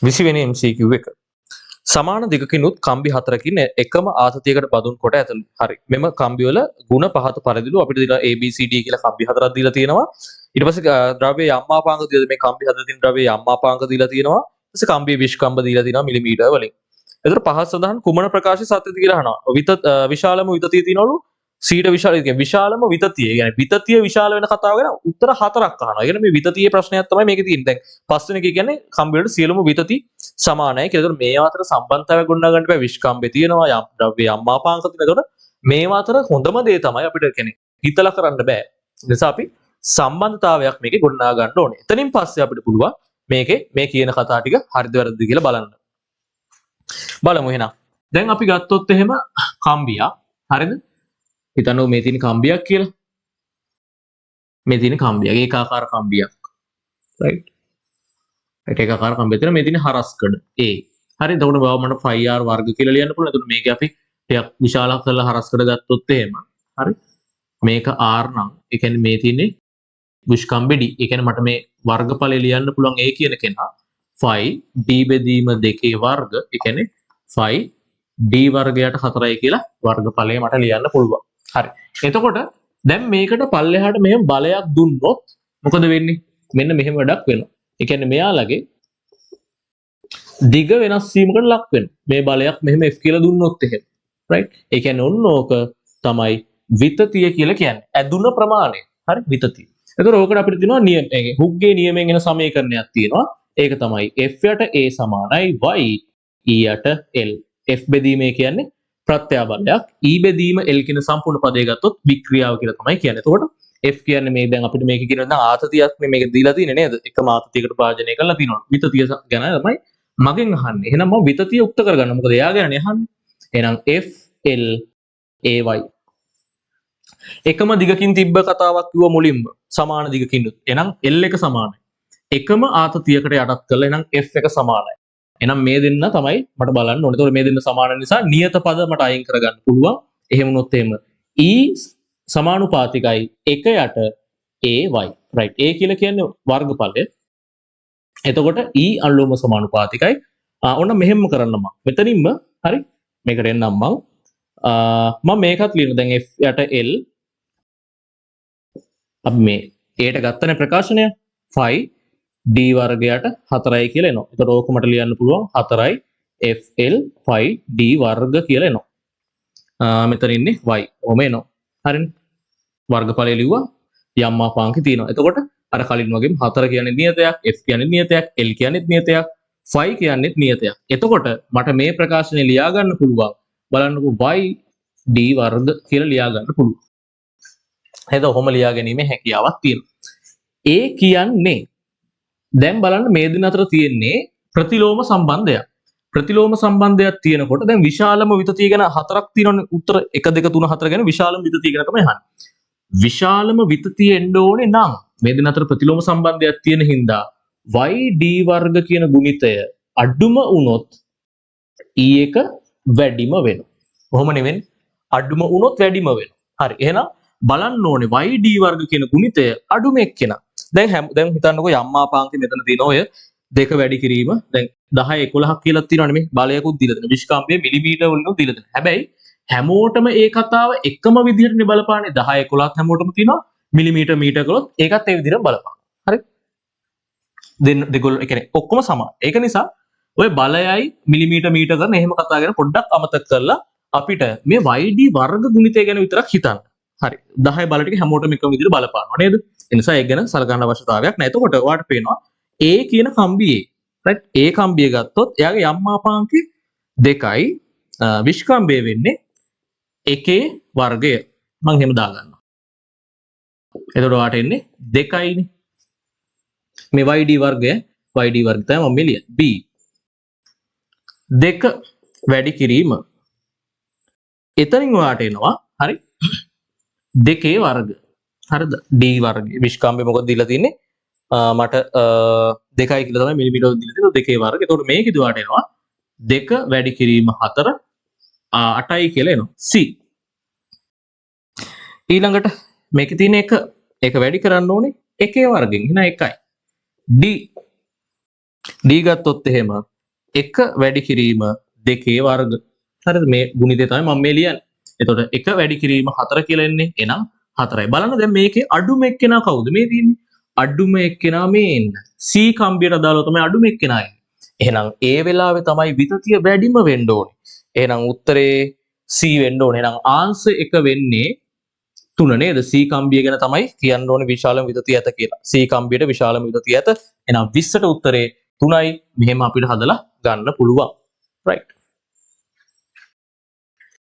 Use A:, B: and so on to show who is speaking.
A: 20 වෙනි MCQ එක. සමාන දිගකිනුත් කම්බි හතරකින් එකම ආතතියකට බඳුන් කොට ඇතලු. හරි. මෙම කම්බි වල ಗುಣ පහත පරිදිලු අපිට දීලා ABCD කියලා කම්බි හතරක් දීලා තියෙනවා. ඊට පස්සේ ද්‍රව්‍යයේ යම්මාපාංක දීලා මේ කම්බි හතර තියෙන ද්‍රව්‍යයේ යම්මාපාංක දීලා තියෙනවා. ඊට පස්සේ කම්බියේ විෂ්කම්භ දීලා තියෙනවා මිලිමීටර වලින්. එතකොට පහත් සඳහන් කුමන ප්‍රකාශය සත්‍යද කියලා අහනවා. විශාලම විතතිය තියෙනවලු සීට විශාල කියන්නේ විශාලම විතතිය. කියන්නේ විතතිය විශාල වෙන කතාව ගැන උත්තර හතරක් අහනවා. ඒ කියන්නේ මේ විතතියේ ප්‍රශ්නයක් තමයි මේකේ තියෙන්නේ. දැන් පස්වෙනි එක කියන්නේ කම්බි වලට සියලුම විතති සමානයි කියලා. ඒතකොට මේ අතර සම්බන්ධතාවය ගොඩනගා ගන්න බෑ. විෂ්කම්භය තියෙනවා යම් ද්‍රව්‍ය අම්මාපාංක තියෙනවා. ඒතකොට මේ අතර හොඳම දේ තමයි අපිට කියන්නේ හිතලා කරන්න බෑ. ඒ නිසා අපි සම්බන්ධතාවයක් මේකේ ගොඩනගා ගන්න ඕනේ. එතනින් පස්සේ අපිට පුළුවන් මේකේ මේ කියන කතා ටික හරිද වැරදිද කියලා බලන්න. බලමු එහෙනම්. දැන් අපි ගත්තොත් එහෙම කම්බියක්. හරිද? හිතන්න මේ තියෙන කම්බියක් කියලා. මේ තියෙන කම්බියක් ඒකාකාර කම්බියක්. රයිට්. ඒකාකාර කම්බිය තියෙන මේ තියෙන හරස්කඩ A. හරි. එතකොට බව මට 5R වර්ග කියලා ලියන්න පුළුවන්. එතකොට මේක අපි ටිකක් විශාල කරලා හරස්කඩ ගත්තොත් එහෙම. හරි. මේක R නම් ඒ කියන්නේ මේ තියෙන්නේ විෂ්කම්භය D. ඒ කියන්නේ මට මේ වර්ගඵලය ලියන්න පුළුවන් A කියන කෙනා 5 D බෙදීම 2 වර්ග. ඒ කියන්නේ 5 D වර්ගයට 4යි කියලා වර්ගඵලය මට ලියන්න පුළුවන්. හරි. එතකොට දැන් මේකට පල්ලෙහාට මෙහෙම බලයක් දුන්නොත් මොකද වෙන්නේ? මෙන්න මෙහෙම වැඩක් වෙනවා. ඒ කියන්නේ මෙයාලගේ දිග වෙනස් වීමකට ලක් වෙනවා. මේ බලයක් මෙහෙම F කියලා දුන්නොත් එහෙම. රයිට්? ඒ කියන්නේ ඔන්න ඕක තමයි විතතිය කියලා කියන්නේ. ඇදුන ප්‍රමාණය. හරි? විතතිය. එතකොට ඕකට අපිට තියෙනවා නියම හුග්ගේ නියමයෙන් එන සමීකරණයක් තියෙනවා. ඒක තමයි F යට A සමානයි y E යට L. F බෙදීම කියන්නේ ප්‍රත්‍යාබලයක්. E බෙදීම L කියන සම්පූර්ණ පදය ගත්තොත් වික්‍රියාව කියලා තමයි කියන්නේ. එතකොට F කියන්නේ මේ දැන් අපිට මේක කියන දැන් ආතතියක් මේක දීලා තියෙන්නේ නේද? එකම ආතතියකට භාජනය කරලා තියෙනවා. විතතිය ගැන තමයි මගෙන් අහන්නේ. එහෙනම් මම විතතිය උක්ත කරගන්න. මොකද එයා ගැනනේ අහන්නේ. එහෙනම් F L A y එකම දිගකින් තිබ්බ කතාවක් කිව්ව මුලින්ම සමාන දිගකින්. එහෙනම් L එක සමානයි. එකම ආතතියකට යටත් කරලා එහෙනම් F එක සමානයි. එහෙනම් මේ දෙන්න තමයි මට බලන්න ඕනේ. ඒතකොට මේ දෙන්න සමාන නිසා නියත පද මට අයින් කරගන්න පුළුවන්. එහෙම වුණොත් එහෙම E සමානුපාතිකයි 1 යට AY. රයිට්. A කියලා කියන්නේ වර්ගඵලය. එතකොට E අනුලෝම සමානුපාතිකයි. ඔන්න මෙහෙම කරන්න මම. මෙතනින්ම හරි මේකට එන්නම් මම මේකත් ලියනවා. දැන් F යට L අපි මේ A ට ගත්තනේ ප්‍රකාශනය 5 D වර්ගයට 4යි කියලා එනවා. ඒතකොට ඕක මට ලියන්න පුළුවන් 4යි FL 5 D වර්ග කියලා එනවා. මෙතන ඉන්නේ y. ඔහම එනවා. හරිනේ. වර්ගඵලය ලිව්වා යම් මාපාංක තියෙනවා. එතකොට අර කලින් වගේම 4 කියන්නේ නියතයක්, F කියන්නේ නියතයක්, L කියන්නේ නියතයක්, 5 කියන්නේ නියතයක්. එතකොට මට මේ ප්‍රකාශනය ලියා ගන්න පුළුවන්. බලන්නකෝ y D වර්ග කියලා ලියා ගන්න පුළුවන්. එහෙනම් ඔහොම ලියා ගැනීමේ හැකියාවක් තියෙනවා. A කියන්නේ දැන් බලන්න මේ දෙන්න අතර තියෙන්නේ ප්‍රතිලෝම සම්බන්ධයක්. ප්‍රතිලෝම සම්බන්ධයක් තියෙනකොට දැන් විශාලම විතතිය ගැන හතරක් තියෙනවනේ උත්තර 1 2 3 4 ගැන විශාලම විතතිය ගැන තමයි අහන්නේ. විශාලම විතතිය එන්න ඕනේ නම් මේ දෙන්න අතර ප්‍රතිලෝම සම්බන්ධයක් තියෙන හින්දා y d වර්ග කියන ගුණිතය අඩුම වුණොත් e එක වැඩිම වෙනවා. කොහොම නෙවෙයි අඩුම වුණොත් වැඩිම වෙනවා. හරි. එහෙනම් බලන්න ඕනේ y d වර්ග කියන ගුණිතය අඩුම එක්කෙනා. දැන් හිතන්නකෝ යම්මාපාංකෙ මෙතන තියෙන ඔය දෙක වැඩි කිරීම දැන් 10 11ක් කියලා තියෙනවනේ මේ බලයකුත් දීලා දෙන විෂ්කම්භය මිලිමීටර වලින් දීලා දෙන. හැබැයි හැමෝටම ඒ කතාව එකම විදිහටනේ බලපාන්නේ 10 11ක් හැමෝටම තියෙනවා මිලිමීටර මීටර කළොත් ඒකත් ඒ විදිහට බලපාන. හරි? දෙගොල්ලෝ ඒ කියන්නේ ඔක්කොම සමාන. ඒක නිසා ඔය බලයයි මිලිමීටර මීටර කරන එහෙම කතා කරන පොඩ්ඩක් අමතක කරලා අපිට මේ YD වර්ග ගුණිතය ගැන විතරක් හිතන්න. හරි. 10 බල ටික හැමෝටම එකම විදිහට බලපානවා නේද? ඒ නිසා ඒක ගැන සලකන්න අවශ්‍යතාවයක් නැහැ. එතකොට ඔයාලට පේනවා A කියන කම්බියේ රයිට් A කම්බිය ගත්තොත් එයාගේ යම් මාපාංකේ 2යි විෂ්කම්භය වෙන්නේ 1 වර්ගය. මම එහෙම දාගන්නවා. එතකොට ඔයාලට එන්නේ 2යිනේ. මේ YD වර්ගය තමයි මම ලියන්නේ. B 2 වැඩි කිරීම. එතනින් ඔයාලට එනවා හරි 2 වර්ග. හරිද? D වර්ගය. විෂ්කම්භය මොකද දීලා තින්නේ? මට 2යි කියලා තමයි මිලිමීටර දීලා තියෙනවා 2 වර්ග. එතකොට මේකෙදි ඔයාලට එනවා 2 වැඩි කිරීම 4 8යි කියලා එනවා. C ඊළඟට මේකේ තියෙන එක වැඩි කරන්න ඕනේ 1 වර්ගෙන්. එහෙනම් 1යි. D D ගත්තොත් එහෙම 1 වැඩි කිරීම 2 වර්ග. හරිද? මේ ගුණිතය තමයි මම මේ ලියන්නේ. එතකොට 1 වැඩි කිරීම 4 කියලා එන්නේ. එහෙනම් 4යි. බලන්න දැන් මේකේ අඩුම එක්කෙනා කවුද මේ තියෙන්නේ? අඩුම එක්කෙනා මේ ඉන්න. C කම්බියට අදාළව තමයි අඩුම එක්කෙනා එන්නේ. එහෙනම් ඒ වෙලාවේ තමයි විතතිය වැඩිම වෙන්න ඕනේ. එහෙනම් උත්තරේ C වෙන්න ඕනේ. එහෙනම් ආන්සර් එක වෙන්නේ 3 නේද? C කම්බිය ගැන තමයි කියන්න ඕනේ විශාලම විතතිය ඇත කියලා. C කම්බියට විශාලම විතතිය ඇත. එහෙනම් 20ට උත්තරේ 3යි. මෙහෙම අපිට හදලා ගන්න පුළුවන්. right.